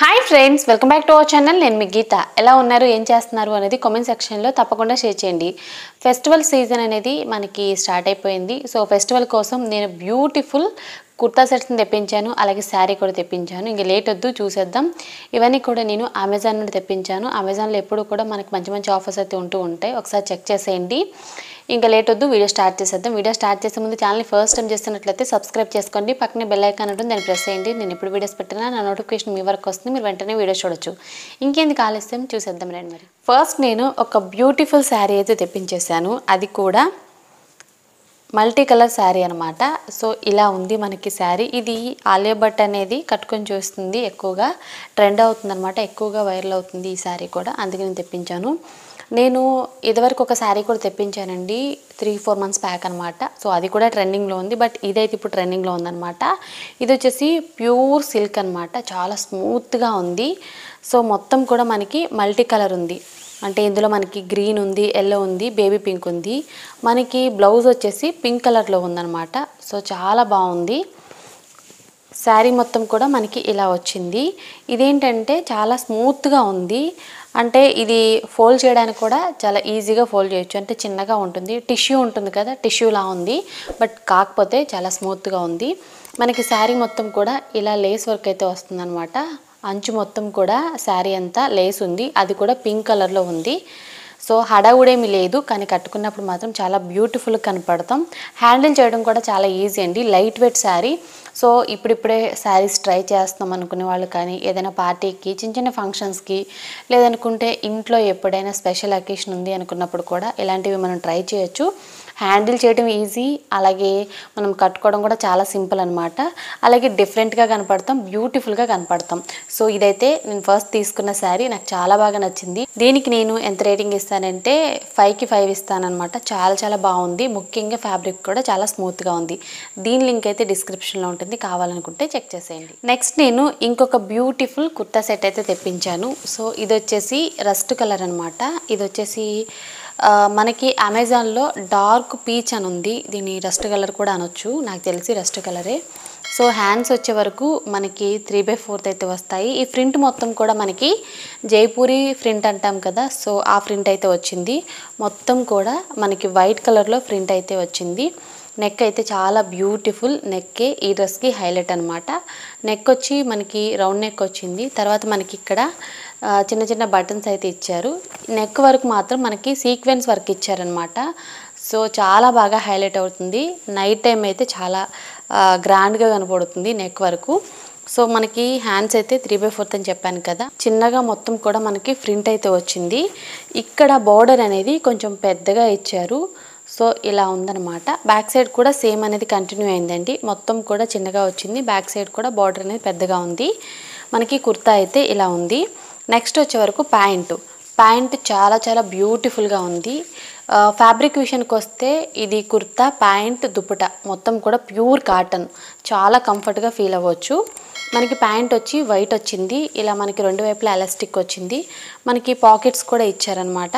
Hi friends, welcome back to our channel. నేను మీ గీత. ఎలా ఉన్నారు, ఏం చేస్తున్నారు అనేది కామెంట్ సెక్షన్లో తప్పకుండా షేర్ చేయండి. ఫెస్టివల్ సీజన్ అనేది మనకి స్టార్ట్ అయిపోయింది. సో ఫెస్టివల్ కోసం నేను బ్యూటిఫుల్ కుర్తా సెట్స్ని తెప్పించాను, అలాగే శారీ కూడా తెప్పించాను. ఇంక లేట్ వద్దు, చూసేద్దాం. ఇవన్నీ కూడా నేను అమెజాన్ నుండి తెప్పించాను. అమెజాన్లో ఎప్పుడు కూడా మనకి మంచి మంచి ఆఫర్స్ అయితే ఉంటూ ఉంటాయి, ఒకసారి చెక్ చేసేయండి. ఇంకా లేట్ వద్దు, వీడియో స్టార్ట్ చేసేద్దాం. వీడియో స్టార్ట్ చేసే ముందు ఛానల్ని ఫస్ట్ టైం చేస్తున్నట్లయితే సబ్స్క్రైబ్ చేసుకోండి, పక్కనే బెల్ ఐకాన్ ఉంటుంది, దాన్ని ప్రెస్ చేయండి. నేను ఎప్పుడు వీడియోస్ పెట్టినా నా నోటిఫికేషన్ మీ వరకు వస్తుంది, మీరు వెంటనే వీడియో చూడొచ్చు. ఇంకేందుకు ఆలస్యం, చూసేద్దాం రండి. మరి ఫస్ట్ నేను ఒక బ్యూటిఫుల్ శారీ అయితే తెప్పించేశాను, అది కూడా మల్టీ కలర్ శారీ అనమాట. సో ఇలా ఉంది మనకి శారీ. ఇది ఆలియా భట్ అనేది కట్టుకొని చూస్తుంది, ఎక్కువగా ట్రెండ్ అవుతుంది అనమాట, ఎక్కువగా వైరల్ అవుతుంది ఈ శారీ కూడా, అందుకే నేను తెప్పించాను. నేను ఇదివరకు ఒక శారీ కూడా తెప్పించానండి, 3-4 మంత్స్ బ్యాక్ అనమాట. సో అది కూడా ట్రెండింగ్లో ఉంది, బట్ ఇదైతే ఇప్పుడు ట్రెండింగ్లో ఉందన్నమాట. ఇది వచ్చేసి ప్యూర్ సిల్క్ అనమాట, చాలా స్మూత్గా ఉంది. సో మొత్తం కూడా మనకి మల్టీ కలర్ ఉంది, అంటే ఇందులో మనకి గ్రీన్ ఉంది, ఎల్లో ఉంది, బేబీ పింక్ ఉంది. మనకి బ్లౌజ్ వచ్చేసి పింక్ కలర్లో ఉందన్నమాట. సో చాలా బాగుంది. శారీ మొత్తం కూడా మనకి ఇలా వచ్చింది. ఇదేంటంటే చాలా స్మూత్గా ఉంది, అంటే ఇది ఫోల్డ్ చేయడానికి కూడా చాలా ఈజీగా ఫోల్డ్ చేయొచ్చు, అంటే చిన్నగా ఉంటుంది, టిష్యూ ఉంటుంది కదా, టిష్యూలా ఉంది, బట్ కాకపోతే చాలా స్మూత్గా ఉంది. మనకి శారీ మొత్తం కూడా ఇలా లేస్ వర్క్ అయితే వస్తుందన్నమాట. అంచు మొత్తం కూడా శారీ అంతా లేస్ ఉంది, అది కూడా పింక్ కలర్లో ఉంది. సో హడావుడేమీ లేదు, కానీ కట్టుకున్నప్పుడు మాత్రం చాలా బ్యూటిఫుల్గా కనపడతాం. హ్యాండిల్ చేయడం కూడా చాలా ఈజీ అండి, లైట్ వెయిట్ శారీ. సో ఇప్పుడిప్పుడే శారీస్ ట్రై చేస్తున్నాం అనుకునే వాళ్ళు కానీ, ఏదైనా పార్టీకి, చిన్న చిన్న ఫంక్షన్స్కి, లేదనుకుంటే ఇంట్లో ఎప్పుడైనా స్పెషల్ అకేషన్ ఉంది అనుకున్నప్పుడు కూడా ఇలాంటివి మనం ట్రై చేయొచ్చు. హ్యాండిల్ చేయడం ఈజీ, అలాగే మనం కట్టుకోవడం కూడా చాలా సింపుల్ అనమాట. అలాగే డిఫరెంట్గా కనపడతాం, బ్యూటిఫుల్గా కనపడతాం. సో ఇదైతే నేను ఫస్ట్ తీసుకున్న శారీ, నాకు చాలా బాగా నచ్చింది. దీనికి నేను ఎంత రేటింగ్ ఇస్తానంటే 5కి 5 ఇస్తానమాట. చాలా చాలా బాగుంది, ముఖ్యంగా ఫ్యాబ్రిక్ కూడా చాలా స్మూత్గా ఉంది. దీని లింక్ అయితే డిస్క్రిప్షన్లో ఉంటుంది, కావాలనుకుంటే చెక్ చేసేయండి. నెక్స్ట్ నేను ఇంకొక బ్యూటిఫుల్ కుర్తా సెట్ అయితే తెప్పించాను. సో ఇది వచ్చేసి రస్ట్ కలర్ అనమాట. ఇది వచ్చేసి మనకి అమెజాన్లో డార్క్ పీచ్ అని ఉంది, దీన్ని రస్ట్ కలర్ కూడా అనొచ్చు, నాకు తెలిసి రస్ట్ కలరే. సో హ్యాండ్స్ వచ్చే వరకు మనకి 3/4 అయితే వస్తాయి. ఈ ప్రింట్ మొత్తం కూడా మనకి జైపూరి ప్రింట్ అంటాం కదా, సో ఆ ప్రింట్ అయితే వచ్చింది. మొత్తం కూడా మనకి వైట్ కలర్లో ప్రింట్ అయితే వచ్చింది. నెక్ అయితే చాలా బ్యూటిఫుల్ నెక్కే ఈ డ్రెస్కి హైలైట్ అనమాట. నెక్ వచ్చి మనకి రౌండ్ నెక్ వచ్చింది, తర్వాత మనకి ఇక్కడ చిన్న చిన్న బటన్స్ అయితే ఇచ్చారు. నెక్ వరకు మాత్రం మనకి సీక్వెన్స్ వర్క్ ఇచ్చారనమాట. సో చాలా బాగా హైలైట్ అవుతుంది, నైట్ టైం అయితే చాలా గ్రాండ్గా కనపడుతుంది నెక్ వరకు. సో మనకి హ్యాండ్స్ అయితే 3/4 అని చెప్పాను కదా, చిన్నగా మొత్తం కూడా మనకి ప్రింట్ అయితే వచ్చింది. ఇక్కడ బార్డర్ అనేది కొంచెం పెద్దగా ఇచ్చారు. సో ఇలా ఉందన్నమాట. బ్యాక్ సైడ్ కూడా సేమ్ అనేది కంటిన్యూ అయిందండి, మొత్తం కూడా చిన్నగా వచ్చింది, బ్యాక్ సైడ్ కూడా బార్డర్ అనేది పెద్దగా ఉంది. మనకి కుర్తా అయితే ఇలా ఉంది. నెక్స్ట్ వచ్చే వరకు ప్యాంట్ చాలా చాలా బ్యూటిఫుల్గా ఉంది. ఫ్యాబ్రిక్ విషయానికి వస్తే ఇది కుర్తా, ప్యాంట్, దుపట్టా మొత్తం కూడా ప్యూర్ కాటన్, చాలా కంఫర్ట్గా ఫీల్ అవ్వచ్చు. మనకి ప్యాంట్ వచ్చి వైట్ వచ్చింది, ఇలా మనకి రెండు వైపులా ఎలాస్టిక్ వచ్చింది, మనకి పాకెట్స్ కూడా ఇచ్చారనమాట.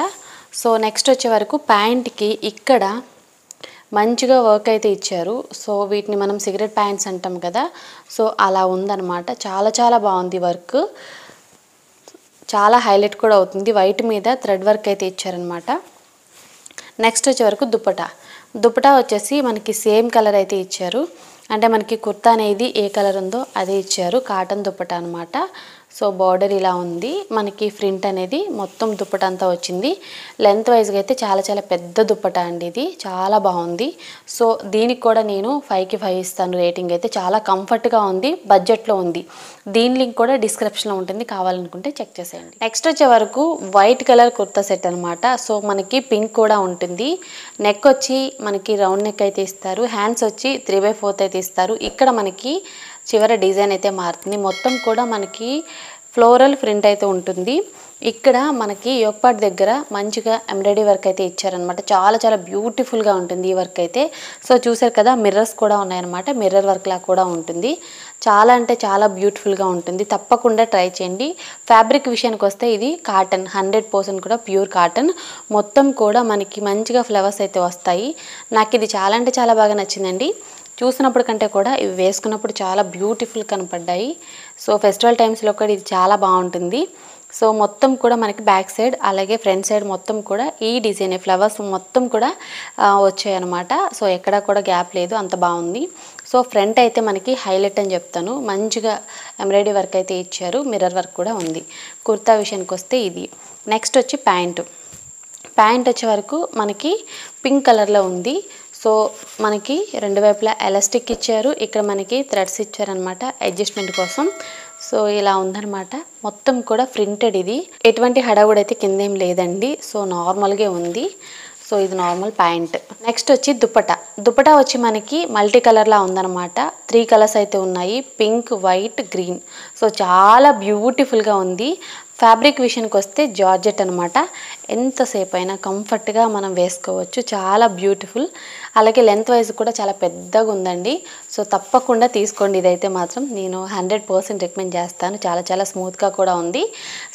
సో నెక్స్ట్ వచ్చే వరకు ప్యాంట్కి ఇక్కడ మంచిగా వర్క్ అయితే ఇచ్చారు. సో వీటిని మనం సిగరెట్ ప్యాంట్స్ అంటాం కదా, సో అలా ఉందన్నమాట. చాలా చాలా బాగుంది వర్క్, చాలా హైలైట్ కూడా అవుతుంది. వైట్ మీద థ్రెడ్ వర్క్ అయితే ఇచ్చారనమాట. నెక్స్ట్ వచ్చే వరకు దుపట్టా వచ్చేసి మనకి సేమ్ కలర్ అయితే ఇచ్చారు, అంటే మనకి కుర్తా అనేది ఏ కలర్ ఉందో అదే ఇచ్చారు, కాటన్ దుపట్టా అనమాట. సో బార్డర్ ఇలా ఉంది, మనకి ప్రింట్ అనేది మొత్తం దుపట్టా అంతా వచ్చింది. లెంత్ వైజ్గా అయితే చాలా చాలా పెద్ద దుపట్టా అండి, ఇది చాలా బాగుంది. సో దీనికి కూడా నేను 5కి 5 ఇస్తాను రేటింగ్ అయితే. చాలా కంఫర్ట్గా ఉంది, బడ్జెట్లో ఉంది. దీని లింక్ కూడా డిస్క్రిప్షన్లో ఉంటుంది, కావాలనుకుంటే చెక్ చేసేయండి. నెక్స్ట్ వచ్చే వరకు వైట్ కలర్ కుర్తా సెట్ అనమాట. సో మనకి పింక్ కూడా ఉంటుంది. నెక్ వచ్చి మనకి రౌండ్ నెక్ అయితే ఇస్తారు, హ్యాండ్స్ వచ్చి 3/4 అయితే ఇస్తారు. ఇక్కడ మనకి చివర డిజైన్ అయితే మారుతుంది, మొత్తం కూడా మనకి ఫ్లోరల్ ప్రింట్ అయితే ఉంటుంది. ఇక్కడ మనకి యోక్ పార్ట్ దగ్గర మంచిగా ఎంబ్రాయిడరీ వర్క్ అయితే ఇచ్చారనమాట, చాలా చాలా బ్యూటిఫుల్గా ఉంటుంది ఈ వర్క్ అయితే. సో చూసారు కదా, మిర్రర్స్ కూడా ఉన్నాయన్నమాట, మిర్రర్ వర్క్ లా కూడా ఉంటుంది. చాలా అంటే చాలా బ్యూటిఫుల్గా ఉంటుంది, తప్పకుండా ట్రై చేయండి. ఫ్యాబ్రిక్ విషయానికి వస్తే ఇది కాటన్, 100% కూడా ప్యూర్ కాటన్. మొత్తం కూడా మనకి మంచిగా ఫ్లవర్స్ అయితే వస్తాయి. నాకు ఇది చాలా అంటే చాలా బాగా నచ్చిందండి. చూసినప్పుడు కంటే కూడా ఇవి వేసుకున్నప్పుడు చాలా బ్యూటిఫుల్ కనపడ్డాయి. సో ఫెస్టివల్ టైమ్స్లో కూడా ఇది చాలా బాగుంటుంది. సో మొత్తం కూడా మనకి బ్యాక్ సైడ్ అలాగే ఫ్రంట్ సైడ్ మొత్తం కూడా ఈ డిజైన్ ఫ్లవర్స్ మొత్తం కూడా వచ్చాయన్నమాట. సో ఎక్కడా కూడా గ్యాప్ లేదు, అంత బాగుంది. సో ఫ్రంట్ అయితే మనకి హైలైట్ అని చెప్తాను, మంచిగా ఎంబ్రాయిడరీ వర్క్ అయితే ఇచ్చారు, మిర్రర్ వర్క్ కూడా ఉంది. కుర్తా విషయానికి వస్తే ఇది. నెక్స్ట్ వచ్చి ప్యాంట్ వచ్చే వరకు మనకి పింక్ కలర్లో ఉంది. సో మనకి రెండు వైపులా ఎలాస్టిక్ ఇచ్చారు, ఇక్కడ మనకి థ్రెడ్స్ ఇచ్చారనమాట అడ్జస్ట్మెంట్ కోసం. సో ఇలా ఉందన్నమాట, మొత్తం కూడా ప్రింటెడ్. ఇది ఎటువంటి హడావుడి అయితే కింద ఏం లేదండి, సో నార్మల్గా ఉంది. సో ఇది నార్మల్ ప్యాంట్. నెక్స్ట్ వచ్చి దుపట్టా వచ్చి మనకి మల్టీ కలర్లా ఉందన్నమాట. 3 కలర్స్ అయితే ఉన్నాయి, పింక్, వైట్, గ్రీన్. సో చాలా బ్యూటిఫుల్గా ఉంది. ఫ్యాబ్రిక్ విషయానికి వస్తే జార్జెట్ అనమాట. ఎంతసేపు అయినా కంఫర్ట్గా మనం వేసుకోవచ్చు, చాలా బ్యూటిఫుల్. అలాగే లెంత్ వైజ్ కూడా చాలా పెద్దగా ఉందండి. సో తప్పకుండా తీసుకోండి, ఇదైతే మాత్రం నేను 100% రికమెండ్ చేస్తాను. చాలా చాలా స్మూత్గా కూడా ఉంది.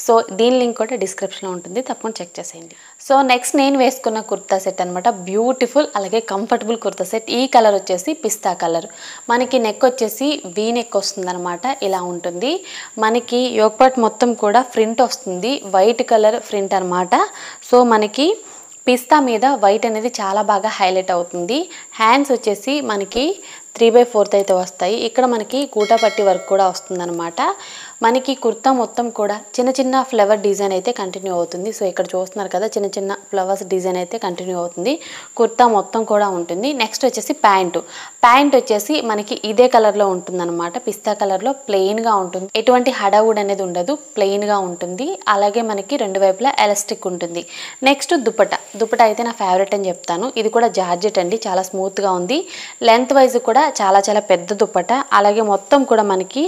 సో దీని లింక్ కూడా డిస్క్రిప్షన్లో ఉంటుంది, తప్పకుండా చెక్ చేసేయండి. సో నెక్స్ట్ నేను వేసుకున్న కుర్తా సెట్ అనమాట, బ్యూటిఫుల్ అలాగే కంఫర్టబుల్ కుర్తా సెట్. ఈ కలర్ వచ్చేసి పిస్తా కలర్. మనకి నెక్ వచ్చేసి వీ నెక్ వస్తుంది అనమాట, ఇలా ఉంటుంది. మనకి యోక్ పార్ట్ మొత్తం కూడా ఫ్రింట్ వస్తుంది, వైట్ కలర్ ఫ్రింట్ అనమాట. సో మనకి పిస్తా మీద వైట్ అనేది చాలా బాగా హైలైట్ అవుతుంది. హ్యాండ్స్ వచ్చేసి మనకి 3/4 అయితే వస్తాయి. ఇక్కడ మనకి కూటపట్టి వర్క్ కూడా వస్తుందన్నమాట. మనకి కుర్తా మొత్తం కూడా చిన్న చిన్న ఫ్లవర్ డిజైన్ అయితే కంటిన్యూ అవుతుంది. సో ఇక్కడ చూస్తున్నారు కదా, చిన్న చిన్న ఫ్లవర్స్ డిజైన్ అయితే కంటిన్యూ అవుతుంది, కుర్తా మొత్తం కూడా ఉంటుంది. నెక్స్ట్ వచ్చేసి ప్యాంట్ వచ్చేసి మనకి ఇదే కలర్లో ఉంటుందన్నమాట, పిస్తా కలర్లో ప్లెయిన్గా ఉంటుంది. ఎటువంటి హడావుడ్ అనేది ఉండదు, ప్లెయిన్గా ఉంటుంది. అలాగే మనకి రెండు వైపులా ఎలాస్టిక్ ఉంటుంది. నెక్స్ట్ దుపట్టా అయితే నా ఫేవరెట్ అని చెప్తాను. ఇది కూడా జార్జెట్ అండి, చాలా స్మూత్గా ఉంది. లెంత్ వైజ్ కూడా చాలా చాలా పెద్ద దుపట్టా. అలాగే మొత్తం కూడా మనకి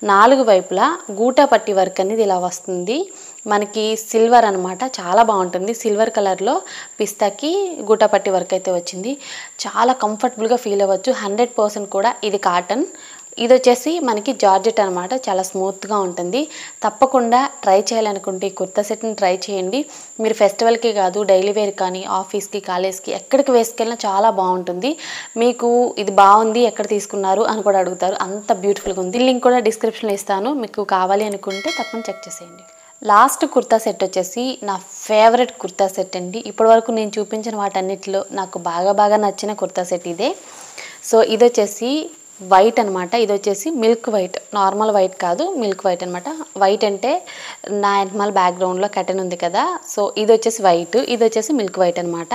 4 వైపులా గూటా పట్టి వర్క్ అనేది ఇలా వస్తుంది. మనకి సిల్వర్ అనమాట, చాలా బాగుంటుంది. సిల్వర్ కలర్లో పిస్తాకి గూటా పట్టి వర్క్ అయితే వచ్చింది. చాలా కంఫర్టబుల్గా ఫీల్ అవ్వచ్చు. 100% కూడా ఇది కాటన్. ఇది వచ్చేసి మనకి జార్జెట్ అనమాట, చాలా స్మూత్గా ఉంటుంది. తప్పకుండా ట్రై చేయాలనుకుంటే ఈ కుర్తా సెట్ని ట్రై చేయండి. మీరు ఫెస్టివల్కి కాదు, డైలీ వేర్ కానీ ఆఫీస్కి, కాలేజ్కి ఎక్కడికి వేసుకెళ్ళినా చాలా బాగుంటుంది. మీకు ఇది బాగుంది ఎక్కడ తీసుకున్నారు అని కూడా అడుగుతారు, అంత బ్యూటిఫుల్గా ఉంది. లింక్ కూడా డిస్క్రిప్షన్లో ఇస్తాను, మీకు కావాలి అనుకుంటే తప్పకుండా చెక్ చేసేయండి. లాస్ట్ కుర్తా సెట్ వచ్చేసి నా ఫేవరెట్ కుర్తా సెట్ అండి. ఇప్పటివరకు నేను చూపించిన వాటన్నిటిలో నాకు బాగా నచ్చిన కుర్తా సెట్ ఇదే. సో ఇది వచ్చేసి వైట్ అనమాట. ఇది వచ్చేసి మిల్క్ వైట్, నార్మల్ వైట్ కాదు, మిల్క్ వైట్ అనమాట. వైట్ అంటే నా ఎనిమల్ బ్యాక్గ్రౌండ్లో కటన్ ఉంది కదా, సో ఇది వచ్చేసి వైట్, ఇది వచ్చేసి మిల్క్ వైట్ అనమాట.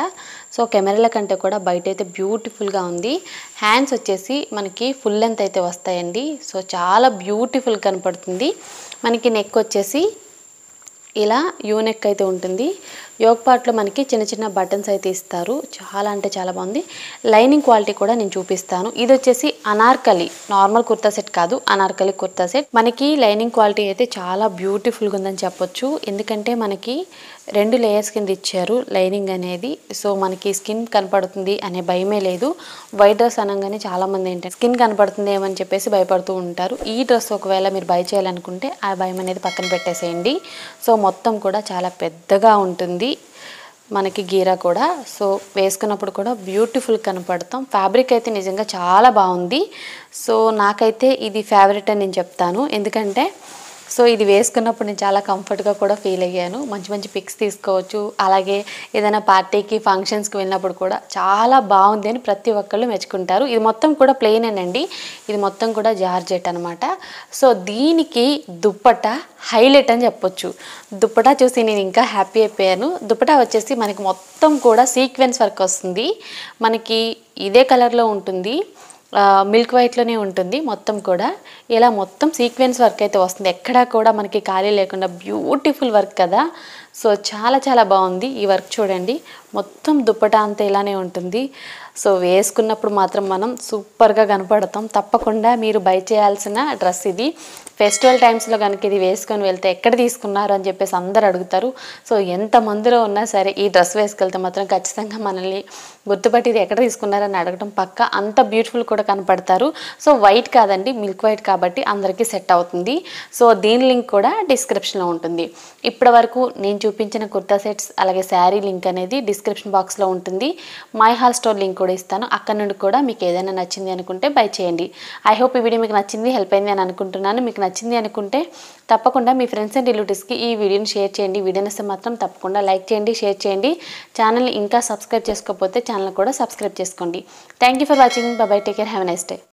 సో కెమెరాల కంటే కూడా బయట అయితే బ్యూటిఫుల్గా ఉంది. హ్యాండ్స్ వచ్చేసి మనకి ఫుల్ లెంత్ అయితే వస్తాయండి. సో చాలా బ్యూటిఫుల్ కనపడుతుంది. మనకి నెక్ వచ్చేసి ఇలా యూనెక్ అయితే ఉంటుంది. యోక్ పార్ట్లో మనకి చిన్న చిన్న బటన్స్ అయితే ఇస్తారు, చాలా అంటే చాలా బాగుంది. లైనింగ్ క్వాలిటీ కూడా నేను చూపిస్తాను. ఇది వచ్చేసి అనార్కలి, నార్మల్ కుర్తా సెట్ కాదు, అనార్కలి కుర్తా సెట్. మనకి లైనింగ్ క్వాలిటీ అయితే చాలా బ్యూటిఫుల్గా ఉందని చెప్పొచ్చు. ఎందుకంటే మనకి 2 లేయర్స్ కింద ఇచ్చారు లైనింగ్ అనేది. సో మనకి స్కిన్ కనపడుతుంది అనే భయమే లేదు. వైట్ డ్రెస్ అనగానే చాలామంది ఏంటంటే స్కిన్ కనపడుతుంది ఏమని చెప్పేసి భయపడుతూ ఉంటారు. ఈ డ్రెస్ ఒకవేళ మీరు బై చేయాలనుకుంటే ఆ భయం అనేది పక్కన పెట్టేసేయండి. సో మొత్తం కూడా చాలా పెద్దగా ఉంటుంది మనకి గీరా కూడా. సో వేసుకున్నప్పుడు కూడా బ్యూటిఫుల్ కనపడతాం. ఫ్యాబ్రిక్ అయితే నిజంగా చాలా బాగుంది. సో నాకైతే ఇది ఫేవరెట్ అని నేను చెప్తాను. ఎందుకంటే సో ఇది వేసుకున్నప్పుడు నేను చాలా కంఫర్ట్గా కూడా ఫీల్ అయ్యాను. మంచి పిక్స్ తీసుకోవచ్చు. అలాగే ఏదైనా పార్టీకి, ఫంక్షన్స్కి వెళ్ళినప్పుడు కూడా చాలా బాగుంది అని ప్రతి ఒక్కళ్ళు మెచ్చుకుంటారు. ఇది మొత్తం కూడా ప్లెయిన్ అండి, ఇది మొత్తం కూడా జార్జెట్ అనమాట. సో దీనికి దుప్పటా హైలైట్ అని చెప్పొచ్చు. దుప్పటా చూసి నేను ఇంకా హ్యాపీ అయిపోయాను. దుప్పటా వచ్చేసి మనకి మొత్తం కూడా సీక్వెన్స్ వర్క్ వస్తుంది. మనకి ఇదే కలర్లో ఉంటుంది, మిల్క్ వైట్లోనే ఉంటుంది. మొత్తం కూడా ఇలా మొత్తం సీక్వెన్స్ వర్క్ అయితే వస్తుంది, ఎక్కడా కూడా మనకి ఖాళీ లేకుండా బ్యూటిఫుల్ వర్క్ కదా. సో చాలా బాగుంది ఈ వర్క్. చూడండి మొత్తం దుప్పటా అంతా ఇలానే ఉంటుంది. సో వేసుకున్నప్పుడు మాత్రం మనం సూపర్గా కనపడతాం. తప్పకుండా మీరు బై చేయాల్సిన డ్రెస్ ఇది. ఫెస్టివల్ టైమ్స్లో కనుక ఇది వేసుకొని వెళ్తే ఎక్కడ తీసుకున్నారు అని చెప్పేసి అందరు అడుగుతారు. సో ఎంతమందిలో ఉన్నా సరే ఈ డ్రెస్ వేసుకెళ్తే మాత్రం ఖచ్చితంగా మనల్ని గుర్తుపట్టి ఇది ఎక్కడ తీసుకున్నారని అడగడం పక్క, అంత బ్యూటిఫుల్ కూడా కనపడతారు. సో వైట్ కాదండి, మిల్క్ వైట్ కాబట్టి అందరికీ సెట్ అవుతుంది. సో దీని లింక్ కూడా డిస్క్రిప్షన్లో ఉంటుంది. ఇప్పటి వరకు నేను చూపించిన కుర్తా సెట్స్ అలాగే శారీ లింక్ అనేది డిస్క్రిప్షన్ బాక్స్లో ఉంటుంది. మై హాల్ స్టోర్ లింక్ కూడా కూడా ఇస్తాను. అక్కడ నుండి కూడా మీకు ఏదైనా నచ్చింది అనుకుంటే బై చేయండి. ఐ హోప్ ఈ వీడియో మీకు నచ్చింది, హెల్ప్ అయింది అని అనుకుంటున్నాను. మీకు నచ్చింది అనుకుంటే తప్పకుండా మీ ఫ్రెండ్స్ అండ్ రిలేటివ్స్కి ఈ వీడియోని షేర్ చేయండి. వీడియో నచ్చితే మాత్రం తప్పకుండా లైక్ చేయండి, షేర్ చేయండి. ఛానల్ని ఇంకా సబ్స్క్రైబ్ చేసుకోకపోతే ఛానల్ కూడా సబ్స్క్రైబ్ చేసుకోండి. Thank you for watching. By by. Take care. Have a nice day.